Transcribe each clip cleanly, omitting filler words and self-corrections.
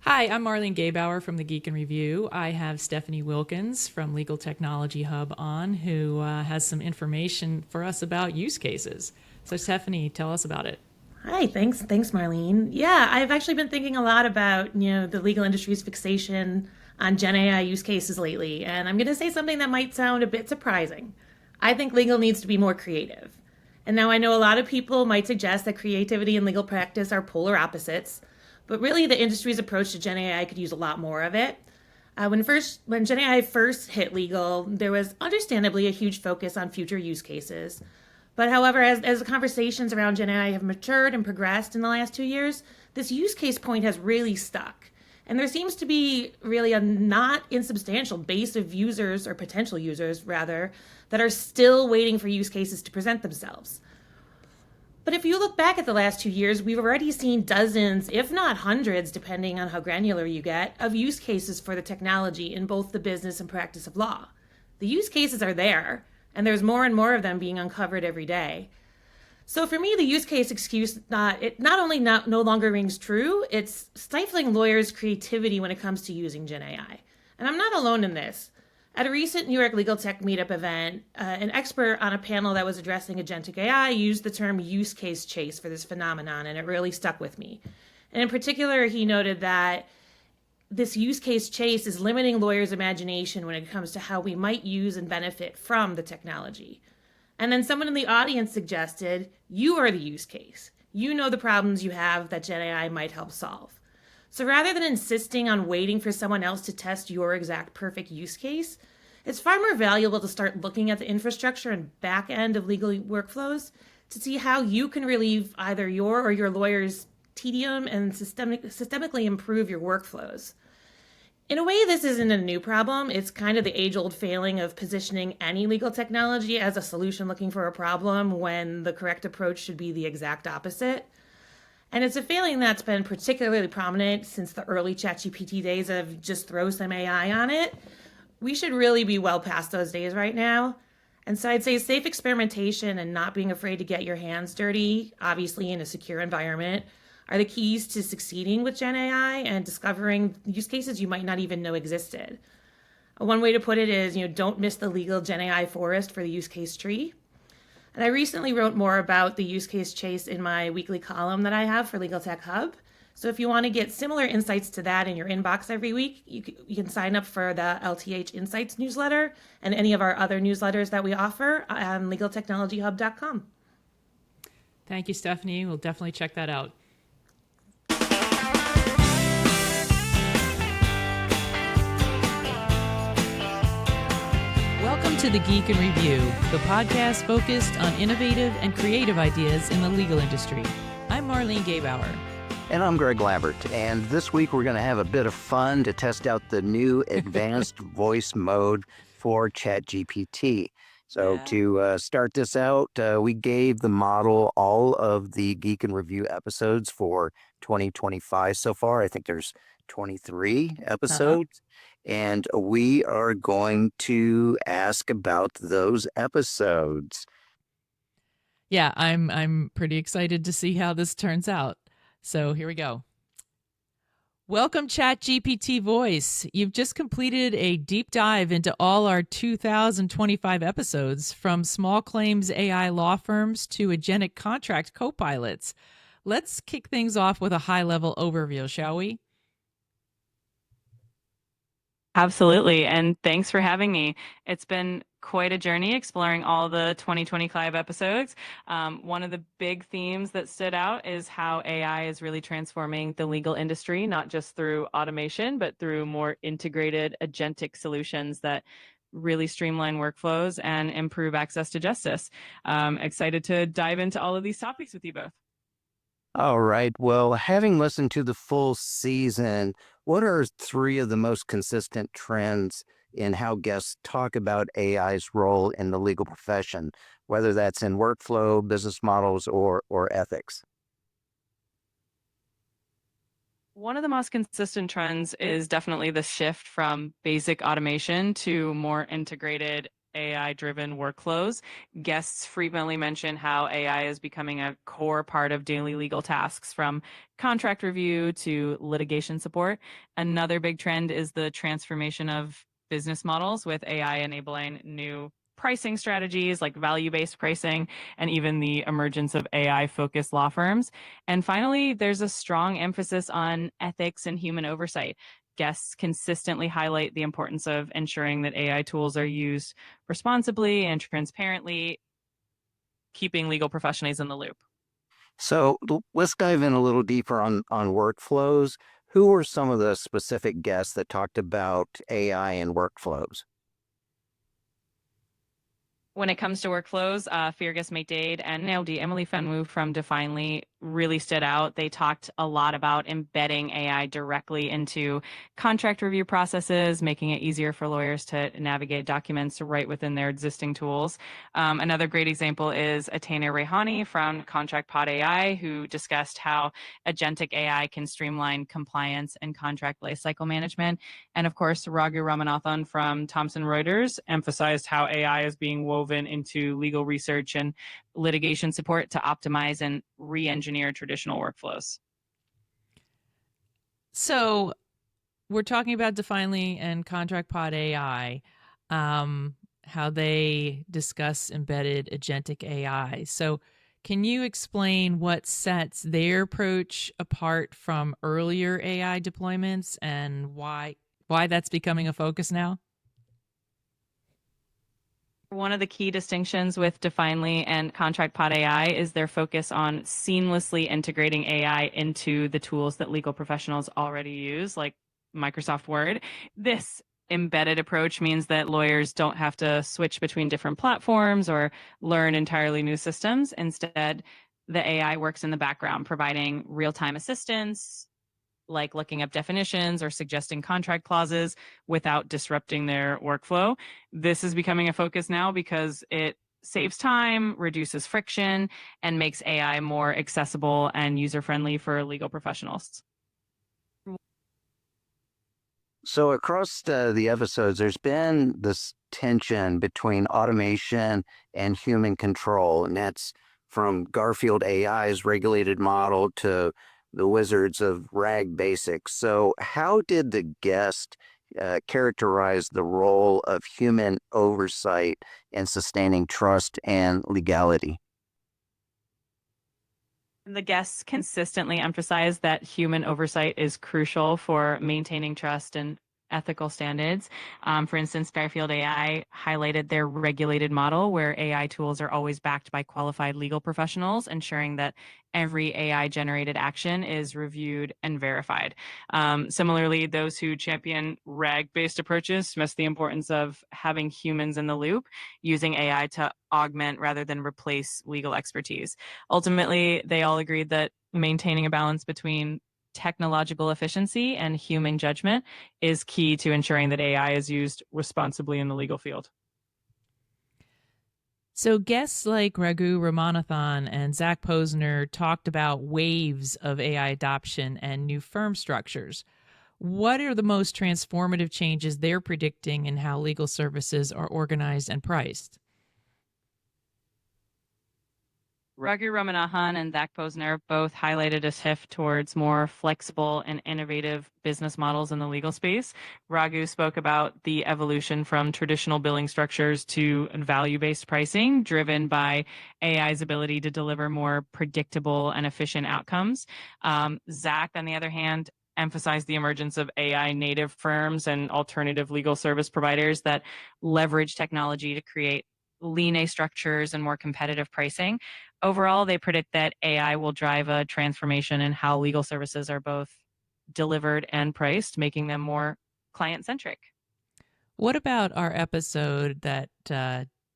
Hi, I'm Marlene Gabauer from the Geek and Review. I have Stephanie Wilkins from Legal Technology Hub on, who has some information for us about use cases. So, Stephanie, tell us about it. Hi, thanks, Marlene. Yeah, I've actually been thinking a lot about the legal industry's fixation on Gen AI use cases lately, and I'm going to say something that might sound a bit surprising. I think legal needs to be more creative. And now I know a lot of people might suggest that creativity and legal practice are polar opposites, but really the industry's approach to Gen AI could use a lot more of it. When Gen AI first hit legal, there was understandably a huge focus on future use cases. But however, as the conversations around Gen AI have matured and progressed in the last 2 years, this use case point has really stuck. And there seems to be really a not insubstantial base of users, or potential users rather, that are still waiting for use cases to present themselves. But if you look back at the last 2 years, we've already seen dozens, if not hundreds, depending on how granular you get, of use cases for the technology in both the business and practice of law. The use cases are there, and there's more and more of them being uncovered every day. So for me, the use case excuse not only no longer rings true, it's stifling lawyers' creativity when it comes to using Gen AI. And I'm not alone in this. At a recent New York Legal Tech Meetup event, an expert on a panel that was addressing agentic AI used the term use case chase for this phenomenon, and it really stuck with me. And in particular, he noted that this use case chase is limiting lawyers' imagination when it comes to how we might use and benefit from the technology. And then someone in the audience suggested, you are the use case. You know the problems you have that Gen AI might help solve. So rather than insisting on waiting for someone else to test your exact perfect use case, it's far more valuable to start looking at the infrastructure and back end of legal workflows to see how you can relieve either your or your lawyer's tedium and systemically improve your workflows. In a way, this isn't a new problem. It's kind of the age old failing of positioning any legal technology as a solution looking for a problem when the correct approach should be the exact opposite. And it's a failing that's been particularly prominent since the early ChatGPT days of just throw some AI on it. We should really be well past those days right now. And so I'd say safe experimentation and not being afraid to get your hands dirty, obviously in a secure environment, are the keys to succeeding with Gen AI and discovering use cases you might not even know existed. One way to put it is, don't miss the legal Gen AI forest for the use case tree. And I recently wrote more about the use case chase in my weekly column that I have for Legal Tech Hub. So if you want to get similar insights to that in your inbox every week, you can sign up for the LTH Insights newsletter and any of our other newsletters that we offer on legaltechnologyhub.com. Thank you, Stephanie. We'll definitely check that out. Welcome to the Geek and Review, the podcast focused on innovative and creative ideas in the legal industry. I'm Marlene Gabauer. And I'm Greg Lambert. And this week we're going to have a bit of fun to test out the new Advanced Voice Mode for ChatGPT. So to start this out, we gave the model all of the Geek and Review episodes for 2025 so far. I think there's 23 episodes. And we are going to ask about those episodes. Yeah, I'm pretty excited to see how this turns out. So here we go. Welcome, ChatGPT Voice. You've just completed a deep dive into all our 2025 episodes, from small claims AI law firms to agentic contract co-pilots. Let's kick things off with a high-level overview, shall we? Absolutely. And thanks for having me. It's been quite a journey exploring all the 2025 episodes. One of the big themes that stood out is how AI is really transforming the legal industry, not just through automation, but through more integrated agentic solutions that really streamline workflows and improve access to justice. Excited to dive into all of these topics with you both. All right. Well, having listened to the full season, what are three of the most consistent trends in how guests talk about AI's role in the legal profession, whether that's in workflow, business models, or ethics? One of the most consistent trends is definitely the shift from basic automation to more integrated AI-driven workflows. Guests frequently mention how AI is becoming a core part of daily legal tasks, from contract review to litigation support. Another big trend is the transformation of business models, with AI enabling new pricing strategies like value-based pricing, and even the emergence of AI-focused law firms. And finally, there's a strong emphasis on ethics and human oversight. Guests consistently highlight the importance of ensuring that AI tools are used responsibly and transparently, keeping legal professionals in the loop. So let's dive in a little deeper on workflows. Who were some of the specific guests that talked about AI and workflows? When it comes to workflows, Feargus, MacDaeid, and Nnamdi, Emelifeonwu from Definely really stood out. They talked a lot about embedding AI directly into contract review processes, making it easier for lawyers to navigate documents right within their existing tools. Another great example is Atena Reihani from ContractPodAI, who discussed how agentic AI can streamline compliance and contract lifecycle management. And of course, Raghu Ramanathan from Thomson Reuters emphasized how AI is being woven into legal research and litigation support to optimize and re-engineer traditional workflows. So we're talking about Definely and ContractPodAI, how they discuss embedded agentic AI. So can you explain what sets their approach apart from earlier AI deployments and why that's becoming a focus now? One of the key distinctions with Definely and ContractPodAI is their focus on seamlessly integrating AI into the tools that legal professionals already use, like Microsoft Word. This embedded approach means that lawyers don't have to switch between different platforms or learn entirely new systems. Instead, the AI works in the background, providing real-time assistance, like looking up definitions or suggesting contract clauses without disrupting their workflow. This is becoming a focus now because it saves time, reduces friction, and makes AI more accessible and user-friendly for legal professionals. So across the episodes, there's been this tension between automation and human control, and that's from Garfield AI's regulated model to the wizards of RAG Basics. So how did the guest characterize the role of human oversight in sustaining trust and legality? The guests consistently emphasize that human oversight is crucial for maintaining trust and ethical standards. For instance, Garfield AI highlighted their regulated model, where AI tools are always backed by qualified legal professionals, ensuring that every AI generated action is reviewed and verified. Similarly, those who champion RAG-based approaches stress the importance of having humans in the loop, using AI to augment rather than replace legal expertise. Ultimately, they all agreed that maintaining a balance between technological efficiency and human judgment is key to ensuring that AI is used responsibly in the legal field. So guests like Raghu Ramanathan and Zach Posner talked about waves of AI adoption and new firm structures. What are the most transformative changes they're predicting in how legal services are organized and priced? Raghu Ramanathan and Zach Posner both highlighted a shift towards more flexible and innovative business models in the legal space. Raghu spoke about the evolution from traditional billing structures to value-based pricing, driven by AI's ability to deliver more predictable and efficient outcomes. Zach, on the other hand, emphasized the emergence of AI native firms and alternative legal service providers that leverage technology to create lean structures and more competitive pricing. Overall, they predict that AI will drive a transformation in how legal services are both delivered and priced, making them more client-centric. What about our episode that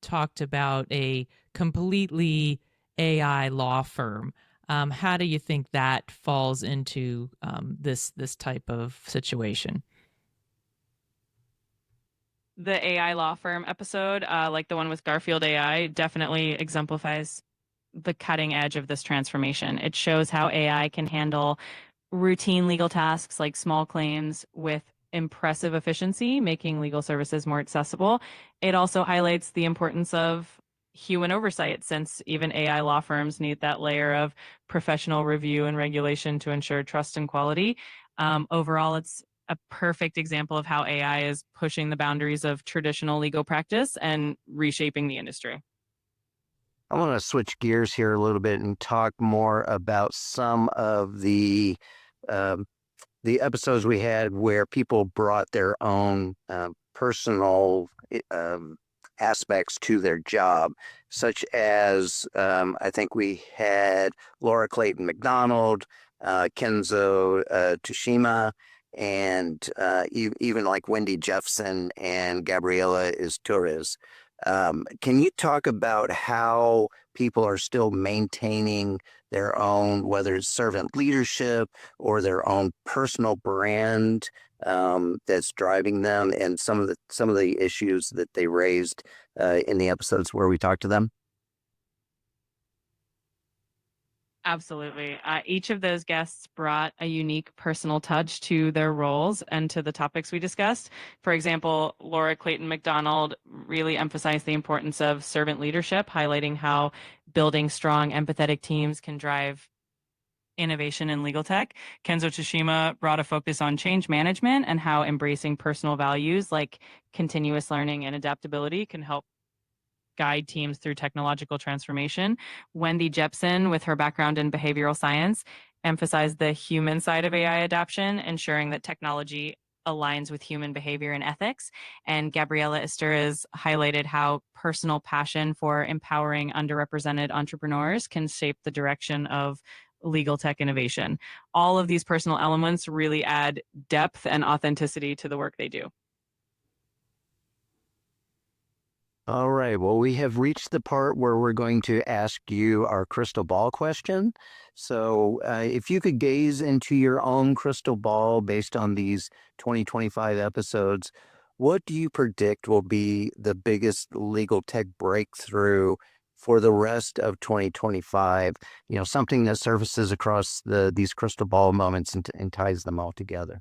talked about a completely AI law firm? How do you think that falls into this type of situation? The AI law firm episode, like the one with Garfield AI, definitely exemplifies the cutting edge of this transformation. It shows how AI can handle routine legal tasks like small claims with impressive efficiency, making legal services more accessible. It also highlights the importance of human oversight, since even AI law firms need that layer of professional review and regulation to ensure trust and quality. Overall, it's a perfect example of how AI is pushing the boundaries of traditional legal practice and reshaping the industry. I want to switch gears here a little bit and talk more about some of um, the episodes we had where people brought their own personal aspects to their job, such as I think we had Laura Clayton McDonald, Kenzo Tsushima, and even like Wendy Jeffson and Gabriela Izturis. Can you talk about how people are still maintaining their own, whether it's servant leadership or their own personal brand that's driving them, and some of the issues that they raised in the episodes where we talked to them? Absolutely. Each of those guests brought a unique personal touch to their roles and to the topics we discussed. For example, Laura Clayton McDonald really emphasized the importance of servant leadership, highlighting how building strong, empathetic teams can drive innovation in legal tech. Kenzo Tsushima brought a focus on change management and how embracing personal values like continuous learning and adaptability can help guide teams through technological transformation. Wendy Jepson, with her background in behavioral science, emphasized the human side of AI adoption, ensuring that technology aligns with human behavior and ethics. And Gabriela Izturis highlighted how personal passion for empowering underrepresented entrepreneurs can shape the direction of legal tech innovation. All of these personal elements really add depth and authenticity to the work they do. All right. Well, we have reached the part where we're going to ask you our crystal ball question. So if you could gaze into your own crystal ball based on these 2025 episodes, what do you predict will be the biggest legal tech breakthrough for the rest of 2025? Something that surfaces across these crystal ball moments and ties them all together.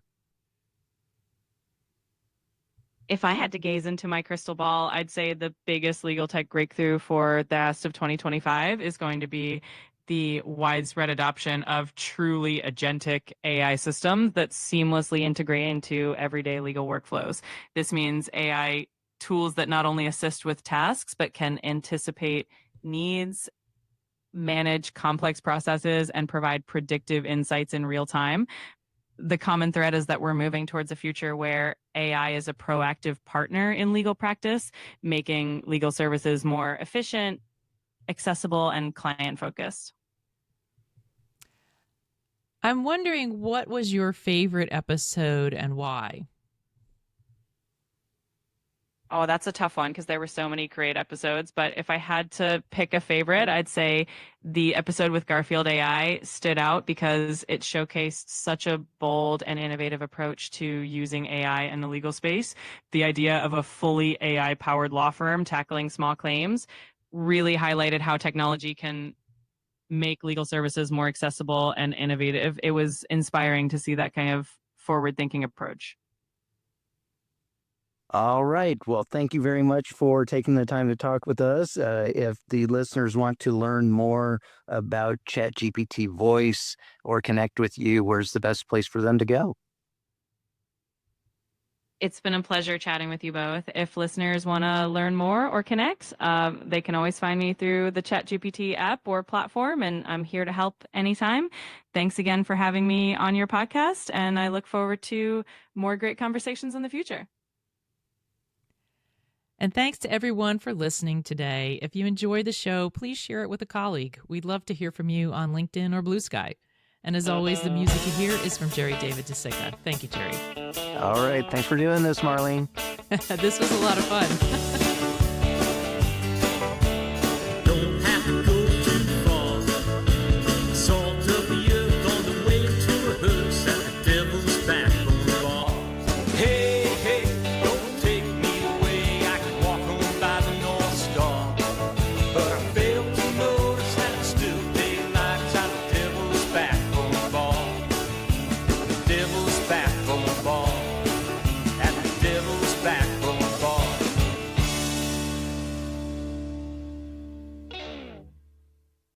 If I had to gaze into my crystal ball, I'd say the biggest legal tech breakthrough for the rest of 2025 is going to be the widespread adoption of truly agentic AI systems that seamlessly integrate into everyday legal workflows. This means AI tools that not only assist with tasks, but can anticipate needs, manage complex processes, and provide predictive insights in real time. The common thread is that we're moving towards a future where AI is a proactive partner in legal practice, making legal services more efficient, accessible, and client-focused. I'm wondering, what was your favorite episode and why? Oh, that's a tough one because there were so many great episodes. But if I had to pick a favorite, I'd say the episode with Garfield AI stood out because it showcased such a bold and innovative approach to using AI in the legal space. The idea of a fully AI-powered law firm tackling small claims really highlighted how technology can make legal services more accessible and innovative. It was inspiring to see that kind of forward-thinking approach. All right. Well, thank you very much for taking the time to talk with us. If the listeners want to learn more about ChatGPT Voice or connect with you, where's the best place for them to go? It's been a pleasure chatting with you both. If listeners want to learn more or connect, they can always find me through the ChatGPT app or platform, and I'm here to help anytime. Thanks again for having me on your podcast, and I look forward to more great conversations in the future. And thanks to everyone for listening today. If you enjoyed the show, please share it with a colleague. We'd love to hear from you on LinkedIn or Blue Sky. And as always, the music you hear is from Jerry David DeSica. Thank you, Jerry. All right. Thanks for doing this, Marlene. This was a lot of fun.